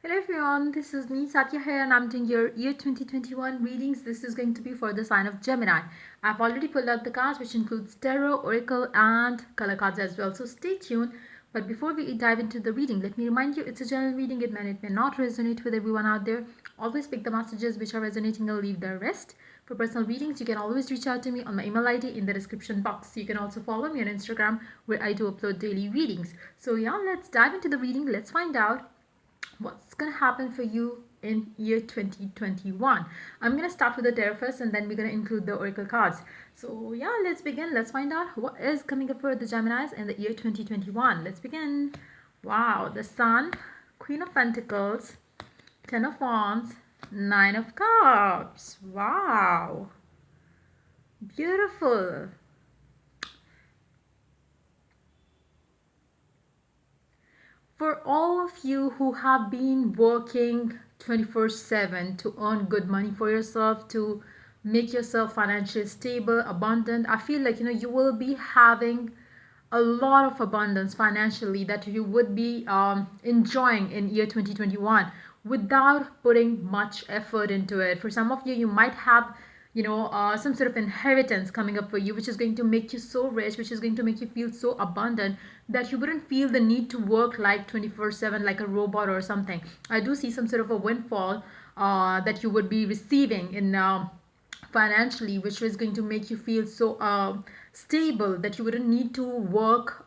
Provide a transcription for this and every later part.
Hello everyone, this is me Satya here and I'm doing your year 2021 readings. This is going to be for the sign of Gemini. I've already pulled out the cards which includes tarot, oracle and color cards as well. So stay tuned. But before we dive into the reading, let me remind you it's a general reading. It may not resonate with everyone out there. Always pick the messages which are resonating and leave the rest. For personal readings, you can always reach out to me on my email ID in the description box. You can also follow me on Instagram where I do upload daily readings. So yeah, let's dive into the reading. Let's find out what's going to happen for you in year 2021. I'm going to start with the tarot first and then we're going to include the oracle cards. So yeah, let's begin. Let's find out what is coming up for the Geminis in the year 2021. Let's begin. Wow, the Sun, Queen of Pentacles, Ten of Wands, Nine of Cups. Wow, beautiful. For all of you who have been working 24/7 to earn good money for yourself, to make yourself financially stable, abundant, I feel like you will be having a lot of abundance financially that you would be enjoying in year 2021 without putting much effort into it. For some of you, you might have some sort of inheritance coming up for you, which is going to make you so rich, which is going to make you feel so abundant that you wouldn't feel the need to work like 24/7 like a robot or something. I do see some sort of a windfall that you would be receiving in financially, which is going to make you feel so stable that you wouldn't need to work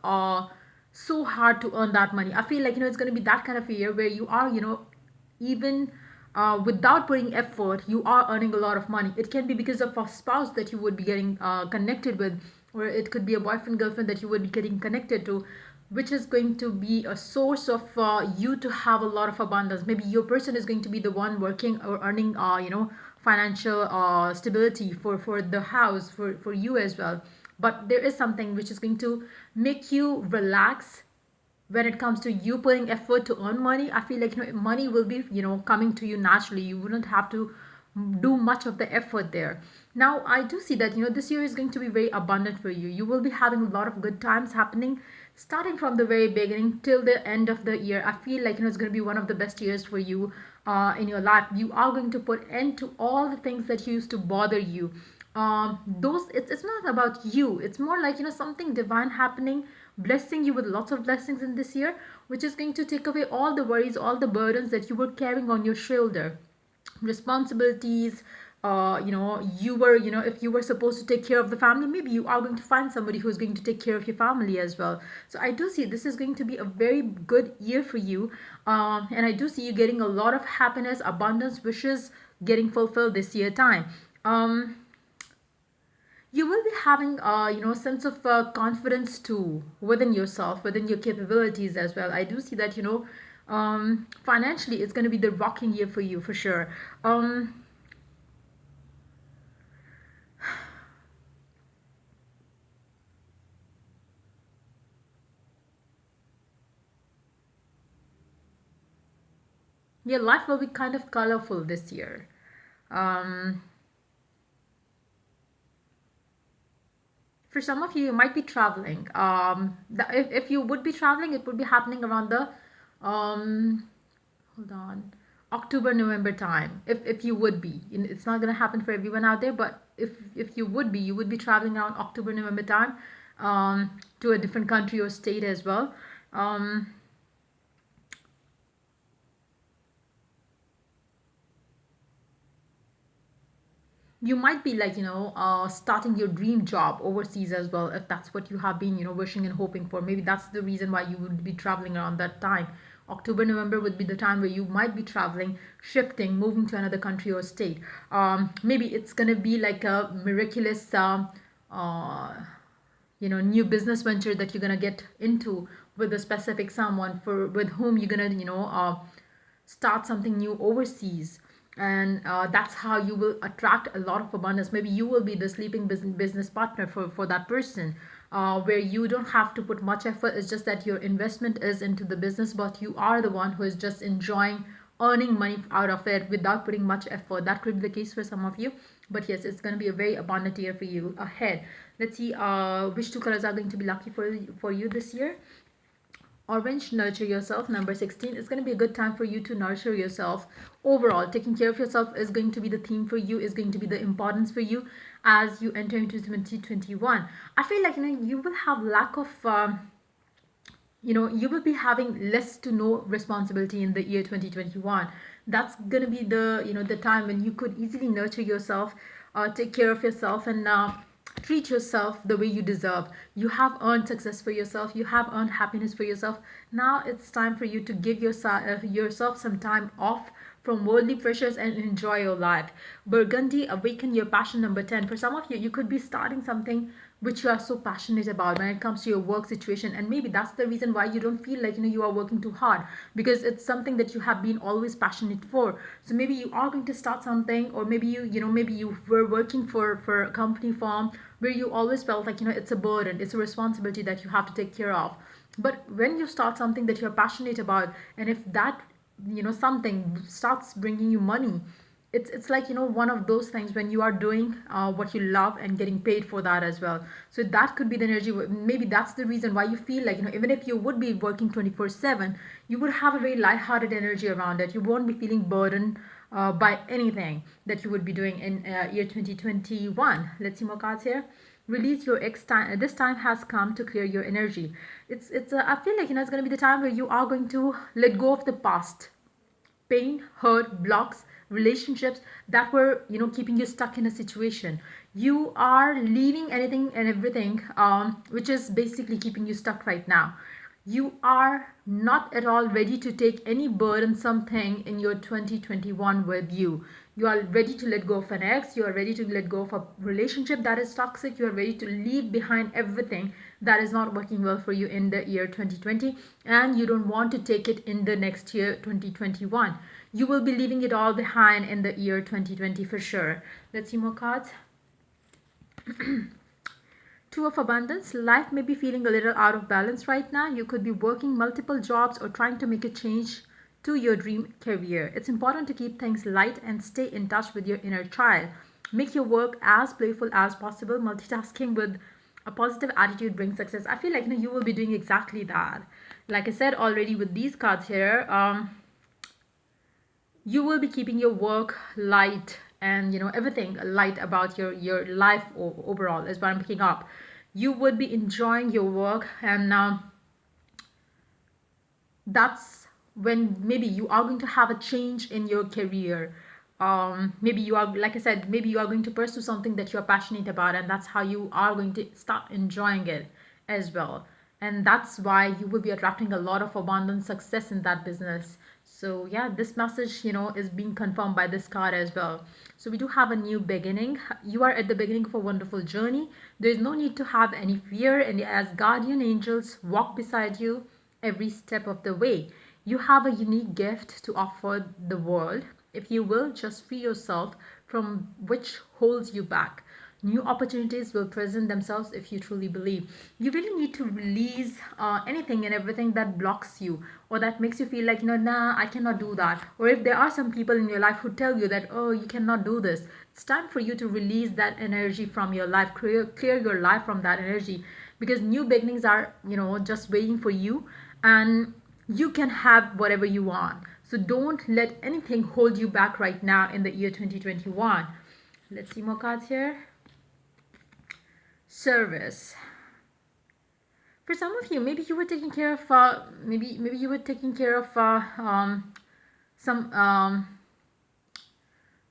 so hard to earn that money. I feel like it's going to be that kind of a year where you are even without putting effort, you are earning a lot of money. It can be because of a spouse that you would be getting connected with, or it could be a boyfriend, girlfriend that you would be getting connected to, which is going to be a source of you to have a lot of abundance. Maybe your person is going to be the one working or earning, financial stability for the house, for you as well. But there is something which is going to make you relax when it comes to you putting effort to earn money. I feel like money will be coming to you naturally. You wouldn't have to do much of the effort there. Now I do see that this year is going to be very abundant for you. You will be having a lot of good times happening starting from the very beginning till the end of the year. I feel like it's going to be one of the best years for you in your life. You are going to put end to all the things that used to bother you. Those it's not about you. It's more like something divine happening, blessing you with lots of blessings in this year, which is going to take away all the worries, all the burdens that you were carrying on your shoulder, responsibilities. You were, if you were supposed to take care of the family, maybe you are going to find somebody who's going to take care of your family as well. So I do see this is going to be a very good year for you, and I do see you getting a lot of happiness, abundance, wishes getting fulfilled this year time. You will be having sense of confidence too within yourself, within your capabilities as well. I do see that financially it's going to be the rocking year for you for sure. Your life will be kind of colorful this year. um, for some of you, you might be traveling. If you would be traveling, it would be happening around the hold on, October, November time. If you would be, it's not gonna happen for everyone out there, but if you would be, you would be traveling around October, November time, to a different country or state as well. Um, you might be like starting your dream job overseas as well, if that's what you have been wishing and hoping for. Maybe that's the reason why you would be traveling around that time. October, November would be the time where you might be traveling, shifting, moving to another country or state. Maybe it's gonna be like a miraculous uh, new business venture that you're gonna get into with a specific someone for with whom you're gonna start something new overseas. And that's how you will attract a lot of abundance. Maybe you will be the sleeping business partner for that person, where you don't have to put much effort. It's just that your investment is into the business, but you are the one who is just enjoying earning money out of it without putting much effort. That could be the case for some of you. But yes, it's going to be a very abundant year for you ahead. Let's see which two colors are going to be lucky for you this year. Orange, nurture yourself. Number 16 is going to be a good time for you to nurture yourself. Overall, taking care of yourself is going to be the theme for you, is going to be the importance for you as you enter into 2021. I feel like you will have lack of you will be having less to no responsibility in the year 2021. That's going to be the the time when you could easily nurture yourself, take care of yourself, and treat yourself the way you deserve. You have earned success for yourself, you have earned happiness for yourself. Now it's time for you to give yourself some time off from worldly pressures and enjoy your life. Burgundy, awaken your passion. Number 10, for some of you, you could be starting something which you are so passionate about when it comes to your work situation, and maybe that's the reason why you don't feel like you are working too hard, because it's something that you have been always passionate for. So maybe you are going to start something, or maybe maybe you were working for a company firm where you always felt like it's a burden, it's a responsibility that you have to take care of. But when you start something that you're passionate about, and if that something starts bringing you money, it's like one of those things when you are doing what you love and getting paid for that as well. So that could be the energy. Maybe that's the reason why you feel like even if you would be working 24/7, you would have a very lighthearted energy around it. You won't be feeling burdened by anything that you would be doing in year 2021. Let's see more cards here. Release your ex time. This time has come to clear your energy. It's I feel like it's going to be the time where you are going to let go of the past pain, hurt, blocks, relationships that were keeping you stuck in a situation. You are leaving anything and everything which is basically keeping you stuck right now. You are not at all ready to take any burdensome thing in your 2021 with you. You are ready to let go of an ex, you are ready to let go of a relationship that is toxic, you are ready to leave behind everything that is not working well for you in the year 2020, and you don't want to take it in the next year 2021. You will be leaving it all behind in the year 2020 for sure. Let's see more cards. Two of abundance. Life may be feeling a little out of balance right now. You could be working multiple jobs or trying to make a change to your dream career. It's important to keep things light and stay in touch with your inner child. Make your work as playful as possible. Multitasking with a positive attitude brings success. I feel like you will be doing exactly that. Like I said already with these cards here, you will be keeping your work light, and everything light about your life overall is what I'm picking up. You would be enjoying your work, and that's when maybe you are going to have a change in your career. Maybe you are, like I said, maybe you are going to pursue something that you're passionate about, and that's how you are going to start enjoying it as well. And that's why you will be attracting a lot of abundant success in that business. So yeah, this message is being confirmed by this card as well. So we do have a new beginning. You are at the beginning of a wonderful journey. There is no need to have any fear, and as guardian angels walk beside you every step of the way. You have a unique gift to offer the world. If you will just free yourself from which holds you back, new opportunities will present themselves if you truly believe. You really need to release anything and everything that blocks you, or that makes you feel like nah, I cannot do that. Or if there are some people in your life who tell you that, oh, you cannot do this, it's time for you to release that energy from your life. Clear your life from that energy, because new beginnings are just waiting for you, and you can have whatever you want. So don't let anything hold you back right now in the year 2021. Let's see more cards here. Service. For some of you, maybe you were taking care of maybe you were taking care of some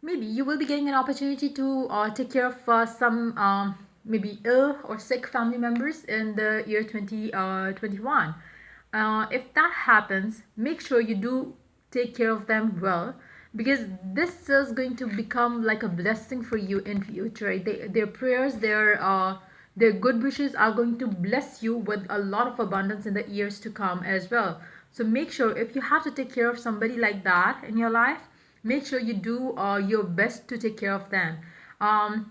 maybe you will be getting an opportunity to take care of some maybe ill or sick family members in the year 2021. If that happens, make sure you do take care of them well, because this is going to become like a blessing for you in future. Their prayers, their good wishes are going to bless you with a lot of abundance in the years to come as well. So make sure, if you have to take care of somebody like that in your life, make sure you do your best to take care of them.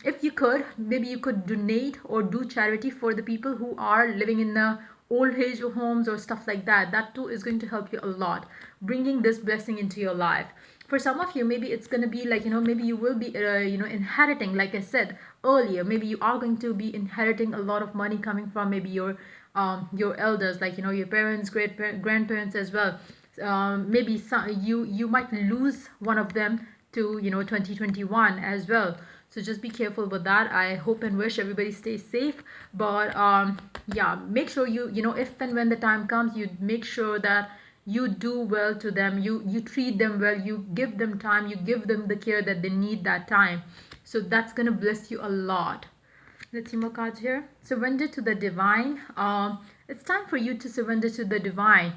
If you could, maybe you could donate or do charity for the people who are living in the old age homes or stuff like that. That too is going to help you a lot, bringing this blessing into your life. For some of you, maybe it's going to be like maybe you will be inheriting, like I said earlier, maybe you are going to be inheriting a lot of money coming from maybe your your elders, like your parents, grandparents as well. Maybe you might lose one of them to 2021 as well. So just be careful with that. I hope and wish everybody stays safe. But yeah, make sure if and when the time comes, you make sure that you do well to them. You treat them well. You give them time. You give them the care that they need that time. So that's gonna bless you a lot. Let's see more cards here. Surrender to the divine. It's time for you to surrender to the divine.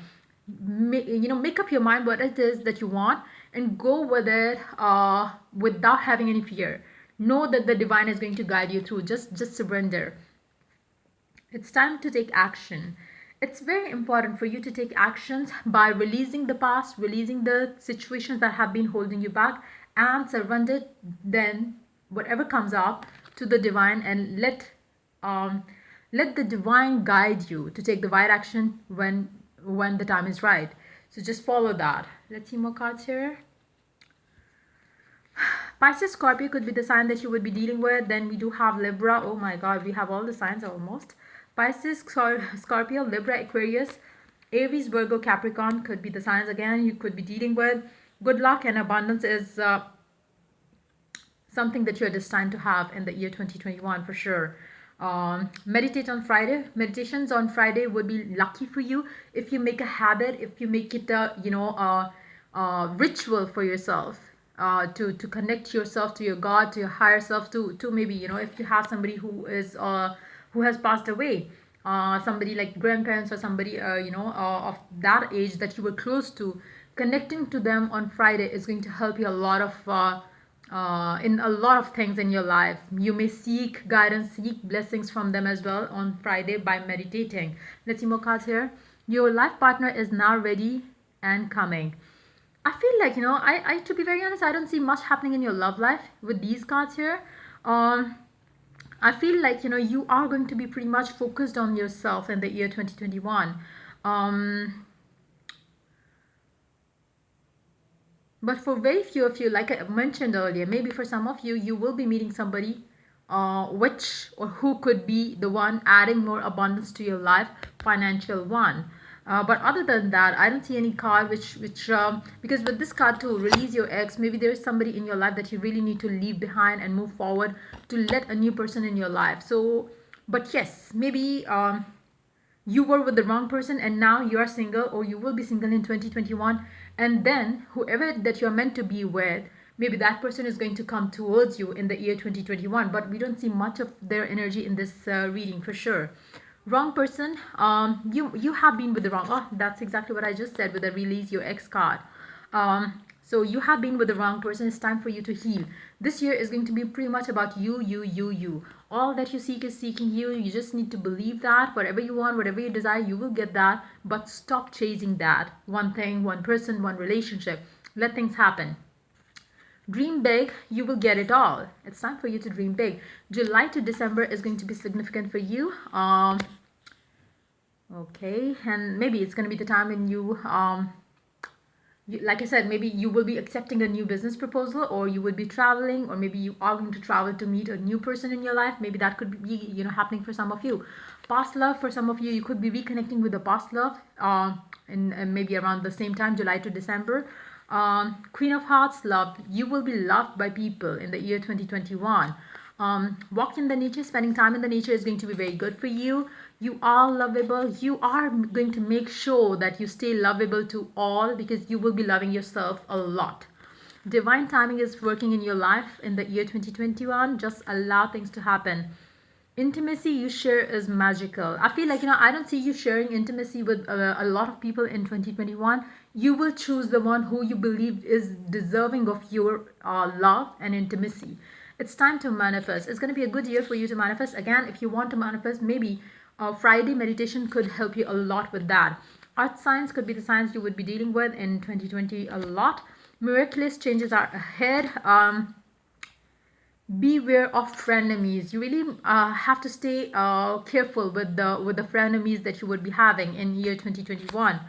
Make up your mind what it is that you want and go with it without having any fear. Know that the divine is going to guide you through. Just surrender. It's time to take action. It's very important for you to take actions by releasing the past, releasing the situations that have been holding you back, and surrender then whatever comes up to the divine, and um, let the divine guide you to take the right action when the time is right. So just follow that. Let's see more cards here. Pisces, Scorpio could be the sign that you would be dealing with. Then we do have Libra. Oh my god, we have all the signs almost. Pisces, Scorpio, Libra, Aquarius, Aries, Virgo, Capricorn could be the signs again you could be dealing with. Good luck and abundance is something that you're destined to have in the year 2021 for sure. Meditate on Friday. Meditations on Friday would be lucky for you if you make a habit, if you make it a ritual for yourself, to connect yourself to your God, to your higher self, to maybe if you have somebody who has passed away, somebody like grandparents or somebody of that age that you were close to, connecting to them on Friday is going to help you a lot of in a lot of things in your life. You may seek guidance, seek blessings from them as well on Friday by meditating. Let's see more cards here. Your life partner is now ready and coming. I feel like I to be very honest, I don't see much happening in your love life with these cards here. um I feel like you are going to be pretty much focused on yourself in the year 2021. um But for very few of you, like I mentioned earlier, maybe for some of you, you will be meeting somebody which or who could be the one adding more abundance to your life, financial one. But other than that, I don't see any card which because with this card to release your ex, maybe there is somebody in your life that you really need to leave behind and move forward to let a new person in your life. So, but yes, maybe you were with the wrong person and now you are single, or you will be single in 2021, and then whoever that you're meant to be with, maybe that person is going to come towards you in the year 2021, but we don't see much of their energy in this reading for sure. Wrong person. You have been with the wrong, oh, that's exactly what I just said with the release your ex card. So you have been with the wrong person. It's time for you to heal. This year is going to be pretty much about you. All that you seek is seeking you. You just need to believe that whatever you want, whatever you desire, you will get that. But stop chasing that one thing, one person, one relationship. Let things happen. Dream big, you will get it all. It's time for you to dream big. July to December is going to be significant for you. Okay, and maybe it's going to be the time when like I said, maybe you will be accepting a new business proposal, or you will be traveling, or maybe you are going to travel to meet a new person in your life. Maybe that could be happening for some of you. Past love, for some of you, you could be reconnecting with the past love in maybe around the same time, July to December. Queen of Hearts, love. You will be loved by people in the year 2021. Walk in the nature, spending time in the nature is going to be very good for you. You are lovable. You are going to make sure that you stay lovable to all, because you will be loving yourself a lot. Divine timing is working in your life in the year 2021. Just allow things to happen. Intimacy you share is magical. I feel like I don't see you sharing intimacy with a lot of people in 2021. You will choose the one who you believe is deserving of your love and intimacy. It's time to manifest. It's going to be a good year for you to manifest. Again, if you want to manifest, maybe Friday meditation could help you a lot with that. Earth signs could be the signs you would be dealing with in 2020 a lot. Miraculous changes are ahead. Beware of frenemies. You really have to stay careful with the frenemies that you would be having in year 2021.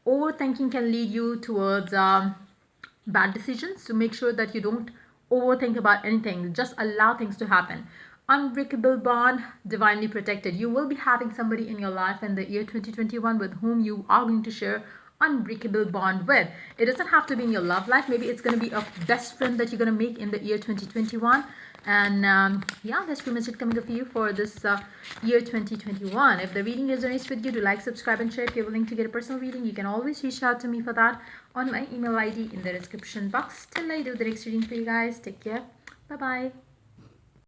Overthinking can lead you towards bad decisions, so make sure that you don't overthink about anything. Just allow things to happen. unbreakable bond, divinely protected. You will be having somebody in your life in the year 2021 with whom you are going to share unbreakable bond with. It doesn't have to be in your love life. Maybe it's going to be a best friend that you're going to make in the year 2021. And yeah, that's pretty much it coming up for you for this year 2021. If the reading resonates with you, do like, subscribe, and share. If you're willing to get a personal reading, you can always reach out to me for that on my email ID in the description box. Till I do the next reading for you guys, take care. Bye bye.